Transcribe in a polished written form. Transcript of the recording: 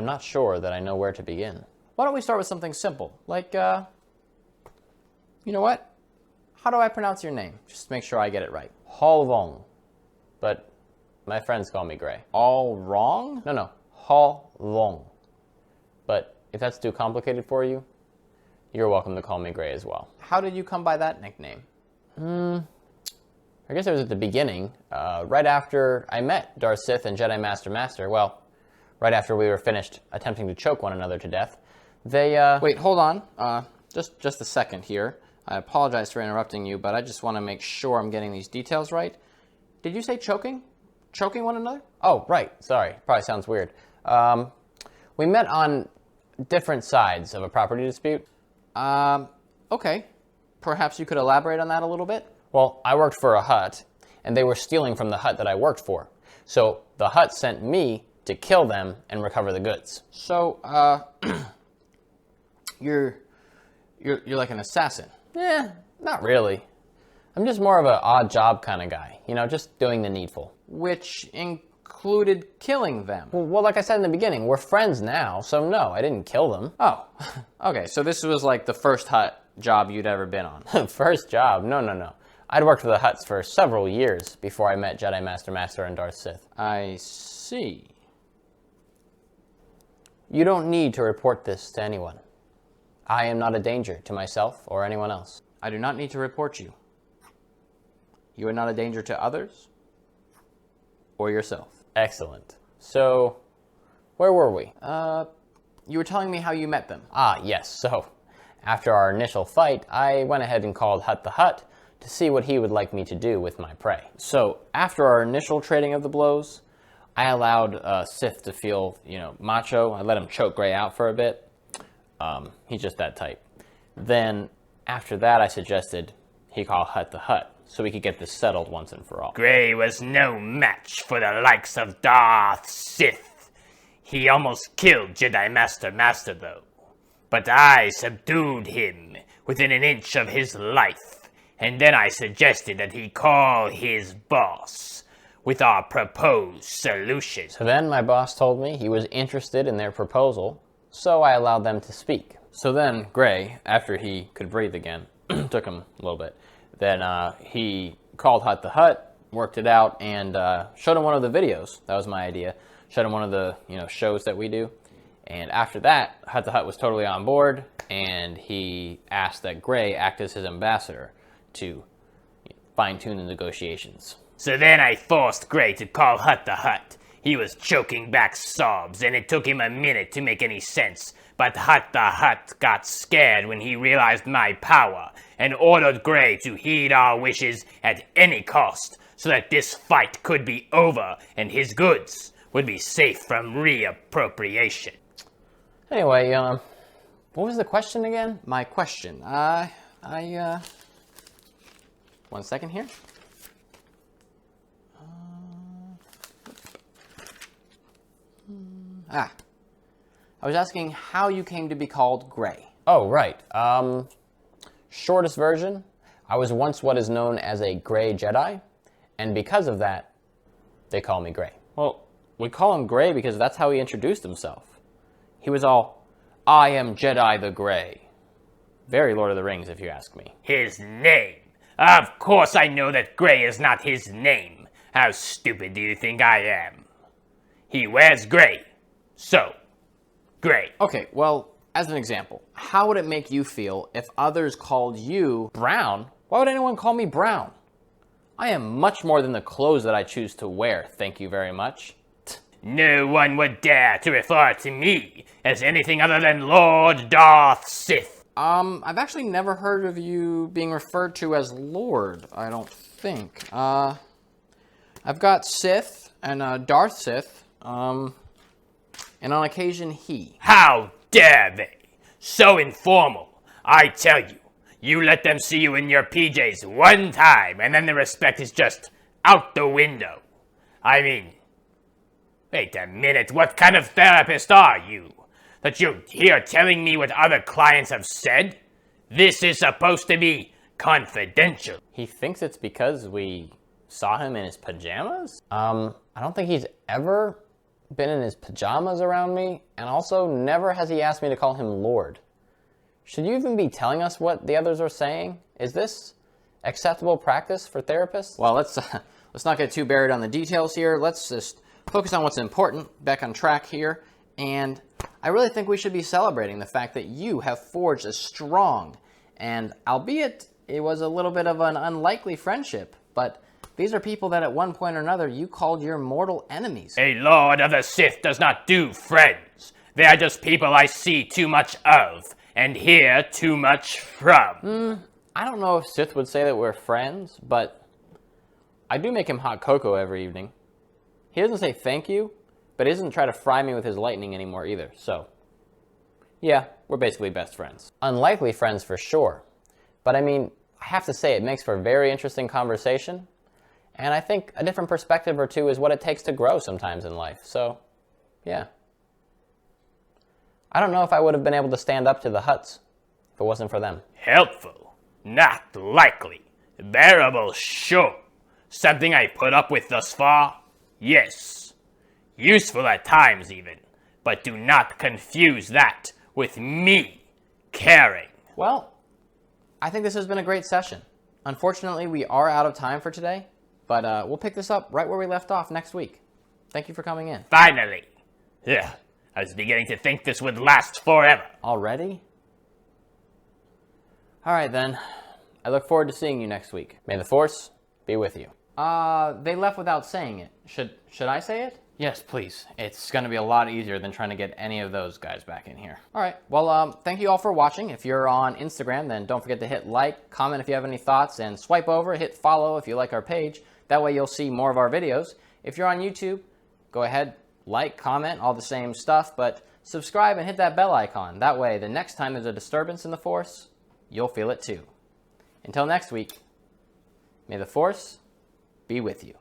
I'm not sure that I know where to begin. Why don't we start with something simple, like, you know what? How do I pronounce your name? Just to make sure I get it right. Halvong. But my friends call me Gray. All wrong? No, Halvong. But if that's too complicated for you, you're welcome to call me Gray as well. How did you come by that nickname? I guess it was at the beginning, right after I met Darth Sith and Jedi Master. Well, right after we were finished attempting to choke one another to death. They, Wait, hold on. Just a second here. I apologize for interrupting you, but I just want to make sure I'm getting these details right. Did you say choking? Choking one another? Oh, right. Sorry. Probably sounds weird. We met on different sides of a property dispute. Okay. Perhaps you could elaborate on that a little bit? Well, I worked for a hut, and they were stealing from the hut that I worked for. So the hut sent me to kill them and recover the goods. So, you're like an assassin. Not really. I'm just more of an odd job kind of guy. You know, just doing the needful. Which included killing them. Well, like I said in the beginning, we're friends now, so no, I didn't kill them. Oh, okay, so this was like the first hut job you'd ever been on. First job? No. I'd worked for the huts for several years before I met Jedi Master and Darth Sith. I see. You don't need to report this to anyone. I am not a danger to myself or anyone else. I do not need to report you. You are not a danger to others or yourself. Excellent. So, where were we? You were telling me how you met them. Ah, yes. So, after our initial fight, I went ahead and called Hut the Hut to see what he would like me to do with my prey. So, after our initial trading of the blows, I allowed Sith to feel, macho. I let him choke Gray out for a bit. He's just that type. Then, after that, I suggested he call Hut the Hut, so we could get this settled once and for all. Gray was no match for the likes of Darth Sith. He almost killed Jedi Master though. But I subdued him within an inch of his life, and then I suggested that he call his boss with our proposed solution. So then my boss told me he was interested in their proposal, so I allowed them to speak. So then Gray, after he could breathe again, took him a little bit, then he called Hut the Hut, worked it out, and showed him one of the videos. That was my idea. Showed him one of the shows that we do. And after that, Hut the Hut was totally on board, and he asked that Gray act as his ambassador to fine-tune the negotiations. So then I forced Gray to call Hut the Hut. He was choking back sobs, and it took him a minute to make any sense. But Hut the Hut got scared when he realized my power, and ordered Gray to heed our wishes at any cost, so that this fight could be over, and his goods would be safe from reappropriation. Anyway, what was the question again? My question, one second here. I was asking how you came to be called Gray. Oh, right. Shortest version, I was once what is known as a Gray Jedi, and because of that, they call me Gray. Well, we call him Gray because that's how he introduced himself. He was all, "I am Jedi the Gray." Very Lord of the Rings, if you ask me. His name? Of course I know that Gray is not his name. How stupid do you think I am? He wears gray. So, Gray. Okay, well, as an example, how would it make you feel if others called you Brown? Why would anyone call me Brown? I am much more than the clothes that I choose to wear, thank you very much. No one would dare to refer to me as anything other than Lord Darth Sith. I've actually never heard of you being referred to as Lord, I don't think. I've got Sith and Darth Sith, and on occasion he. How dare they? So informal. I tell you, you let them see you in your PJs one time, and then the respect is just out the window. I mean, wait a minute, what kind of therapist are you? That you're here telling me what other clients have said? This is supposed to be confidential. He thinks it's because we saw him in his pajamas? I don't think he's ever been in his pajamas around me, and also never has he asked me to call him Lord. Should you even be telling us what the others are saying? Is this acceptable practice for therapists? Well, let's not get too buried on the details here. Let's just focus on what's important, back on track here. And I really think we should be celebrating the fact that you have forged a strong, and albeit it was a little bit of an unlikely friendship, but these are people that at one point or another you called your mortal enemies. A Lord of the Sith does not do friends. They are just people I see too much of and hear too much from. I don't know if Sith would say that we're friends, but I do make him hot cocoa every evening. He doesn't say thank you, but he doesn't try to fry me with his lightning anymore either, so yeah, we're basically best friends. Unlikely friends for sure, but I mean, I have to say it makes for a very interesting conversation, and I think a different perspective or two is what it takes to grow sometimes in life, so yeah. I don't know if I would have been able to stand up to the Hutts if it wasn't for them. Helpful, not likely. Bearable, sure. Something I put up with thus far? Yes. Useful at times even, but do not confuse that with me caring. Well, I think this has been a great session. Unfortunately, we are out of time for today, but we'll pick this up right where we left off next week. Thank you for coming in. Finally. Ugh, I was beginning to think this would last forever. Already? All right, then. I look forward to seeing you next week. May the Force be with you. They left without saying it. Should I say it? Yes, please. It's going to be a lot easier than trying to get any of those guys back in here. All right. Well, thank you all for watching. If you're on Instagram, then don't forget to hit like, comment if you have any thoughts, and swipe over, hit follow if you like our page. That way you'll see more of our videos. If you're on YouTube, go ahead, like, comment, all the same stuff, but subscribe and hit that bell icon. That way, the next time there's a disturbance in the Force, you'll feel it too. Until next week, may the Force be with you.